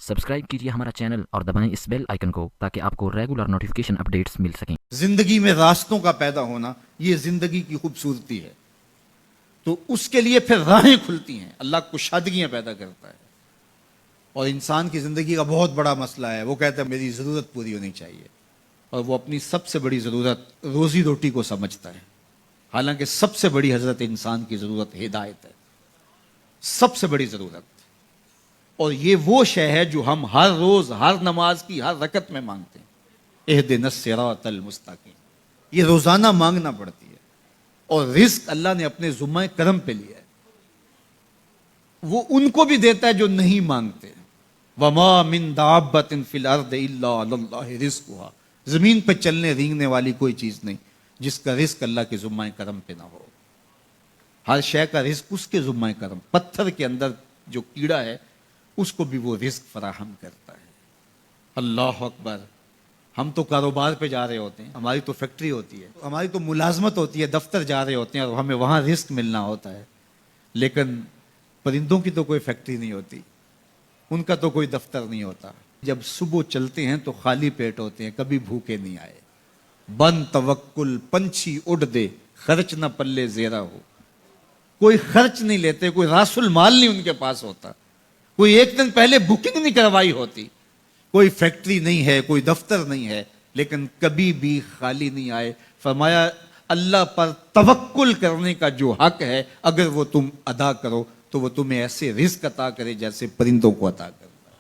Subscribe कीजिए हमारा channel और दबाएं इस बेल आइकन को ताकि आपको रेगुलर नोटिफिकेशन अपडेट्स मिल सकें। जिंदगी में रास्तों का पैदा होना ये जिंदगी की खूबसूरती है। तो उसके लिए फिर राहें खुलती हैं, अल्लाह कुशादगियां पैदा करता है। और इंसान की जिंदगी का बहुत बड़ा मसला है, वो कहता है मेरी जरूरत पूरी होनी चाहिए, और वो अपनी सबसे बड़ी जरूरत रोजी रोटी को समझता है। हालांकि सबसे बड़ी हजरत इंसान की जरूरत हिदायत है, सबसे बड़ी जरूरत। और ये वो शय है जो हम हर रोज हर नमाज की हर रकत में मांगते हैं, इहदिनस सिरातल मुस्तकीम। ये रोजाना मांगना पड़ती है। और रिस्क अल्लाह ने अपने जुम्मे करम पे लिया है, वो उनको भी देता है जो नहीं मांगते। वमा मिन दाब्बतिन फिल अर्द इल्ला अल्लाह रिस्कुहा। जमीन पे चलने रेंगने वाली कोई चीज नहीं जिसका रिस्क अल्लाह के जुम्मे करम पे ना हो। हर शय का रिस्क उसके जुम्मे करम। पत्थर के अंदर जो कीड़ा है उसको भी वो रिस्क फराहम करता है। अल्लाह अकबर। हम तो कारोबार पे जा रहे होते हैं, हमारी तो फैक्ट्री होती है, हमारी तो मुलाजमत होती है, दफ्तर जा रहे होते हैं और हमें वहां रिस्क मिलना होता है। लेकिन परिंदों की तो कोई फैक्ट्री नहीं होती, उनका तो कोई दफ्तर नहीं होता। जब सुबह चलते हैं तो खाली पेट होते हैं, कभी भूखे नहीं आए। बन तवक्कुल पंछी उड़ दे, खर्च न पल्ले जेरा हो। कोई खर्च नहीं लेते, कोई रासुल माल नहीं उनके पास होता, कोई एक दिन पहले बुकिंग नहीं करवाई होती। कोई फैक्ट्री नहीं है, कोई दफ्तर नहीं है, लेकिन कभी भी खाली नहीं आए। फरमाया अल्लाह पर तवक्कुल करने का जो हक है अगर वो तुम अदा करो तो वो तुम्हें ऐसे रिस्क अता करे जैसे परिंदों को अता करता है।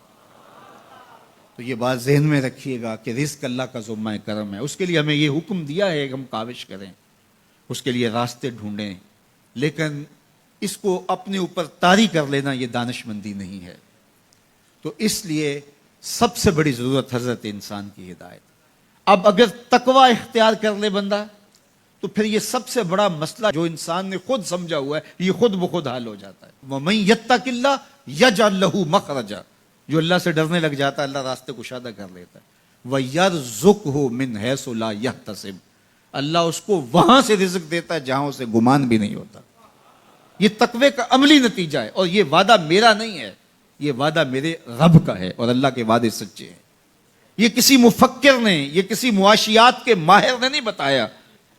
तो ये बात ज़हन में रखिएगा कि रिस्क अल्लाह का ज़ुम्मा करम है। उसके लिए हमें ये हुक्म दिया है कि हम काविश करें, उसके लिए रास्ते ढूंढें, लेकिन इसको अपने ऊपर तारी कर लेना ये दानिशमंदी नहीं है। तो इसलिए सबसे बड़ी जरूरत हजरत इंसान की हिदायत। अब अगर तकवा इख्तियार कर ले बंदा तो फिर ये सबसे बड़ा मसला जो इंसान ने खुद समझा हुआ है ये खुद ब खुद हल हो जाता है। वमन यत्तकिल्लाह यजअल लहू मखरजा। जो अल्लाह से डरने लग जाता है अल्लाह रास्ते कुशादा कर लेता है। वयरज़ुकहु मिन हैसु ला यहतसिब। अल्लाह उसको वहां से रिज़्क देता है जहां उसे गुमान भी नहीं होता। ये तकवे का अमली नतीजा है। और ये वादा मेरा नहीं है, ये वादा मेरे रब का है, और अल्लाह के वादे सच्चे हैं। ये किसी मुफक्किर ने, ये किसी मुआशियात के माहिर ने नहीं बताया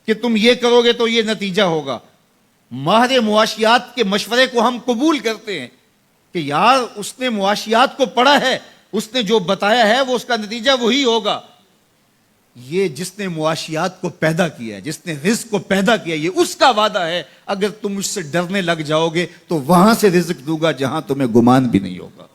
कि तुम ये करोगे तो ये नतीजा होगा। माहिर मुआशियात के मशवरे को हम कबूल करते हैं कि यार उसने मुआशियात को पढ़ा है, उसने जो बताया है वो उसका नतीजा वही होगा। ये जिसने मुआशियात को पैदा किया है, जिसने रिज़्क को पैदा किया, ये उसका वादा है अगर तुम उससे डरने लग जाओगे तो वहां से रिज़्क दूंगा जहां तुम्हें गुमान भी नहीं होगा।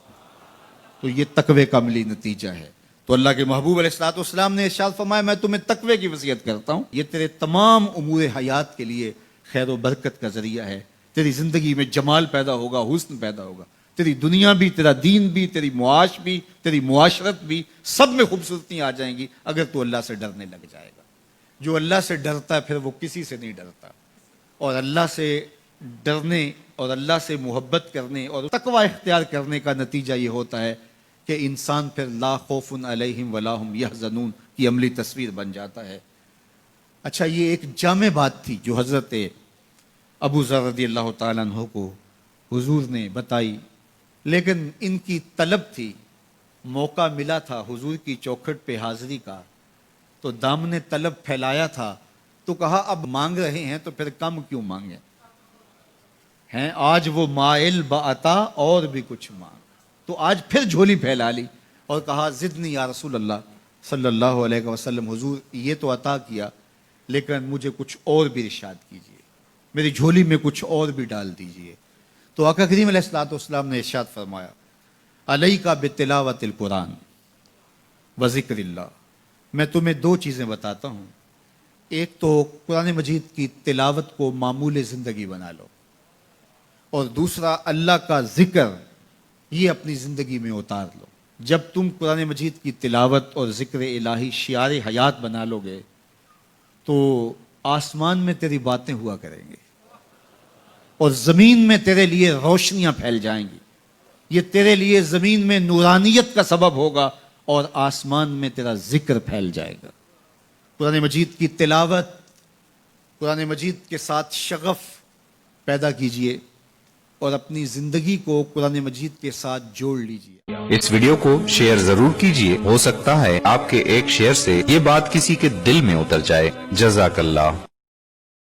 तो ये तकवे का अमली नतीजा है। तो अल्लाह के महबूब अलैहिस्सलाम ने इरशाद फरमाया मैं तुम्हें तकवे की वसीयत करता हूं, ये तेरे तमाम उमूर हयात के लिए खैर व बरकत का जरिया है। तेरी जिंदगी में जमाल पैदा होगा, हुस्न पैदा होगा, तेरी दुनिया भी, तेरा दीन भी, तेरी मुआश भी, तेरी मुआशरत भी, सब में खूबसूरती आ जाएंगी अगर तू अल्लाह से डरने लग जाएगा। जो अल्लाह से डरता है फिर वो किसी से नहीं डरता। और अल्लाह से डरने और अल्लाह से मोहब्बत करने और तकवा इख्तियार करने का नतीजा ये होता है कि इंसान फिर ला खौफुन अलैहिम वला हुम यहज़नून की अमली तस्वीर बन जाता है। अच्छा, ये एक जामे बात थी जो हज़रत अबू ज़र रज़ियल्लाहु ताला अन्हु को हुजूर ने बताई, लेकिन इनकी तलब थी, मौका मिला था हुजूर की चौखट पे हाजिरी का, तो दामने तलब फैलाया था, तो कहा अब मांग रहे हैं तो फिर कम क्यों मांगे हैं। आज वो माइल बाता और भी कुछ मांग, तो आज फिर झोली फैला ली और कहा जिदनी या रसूल अल्लाह सल्लल्लाहु अलैहि वसल्लम, हुजूर ये तो अता किया लेकिन मुझे कुछ और भी इरशाद कीजिए, मेरी झोली में कुछ और भी डाल दीजिए। तो आका करीम अलैहिस्सलाम ने इरशाद फरमाया अलैका बितिलावतिल कुरान व ज़िक्रिल्लाह। मैं तुम्हें दो चीज़ें बताता हूँ, एक तो कुरान मजीद की तिलावत को मामूल ज़िंदगी बना लो, और दूसरा अल्लाह का ज़िक्र ये अपनी ज़िंदगी में उतार लो। जब तुम कुरान मजीद की तिलावत और ज़िक्र इलाही शियार हयात बना लोगे तो आसमान में तेरी बातें हुआ करेंगे और ज़मीन में तेरे लिए रोशनियां फैल जाएंगी। ये तेरे लिए ज़मीन में नूरानियत का सबब होगा और आसमान में तेरा ज़िक्र फैल जाएगा। कुरान मजीद की तिलावत, कुरान मजीद के साथ शगफ पैदा कीजिए, اور اپنی زندگی کو قرآن مجید کے ساتھ جوڑ لیجئے۔ اس ویڈیو کو شیئر ضرور کیجئے، ہو سکتا ہے آپ کے ایک شیئر سے یہ بات کسی کے دل میں اتر جائے۔ جزاک اللہ۔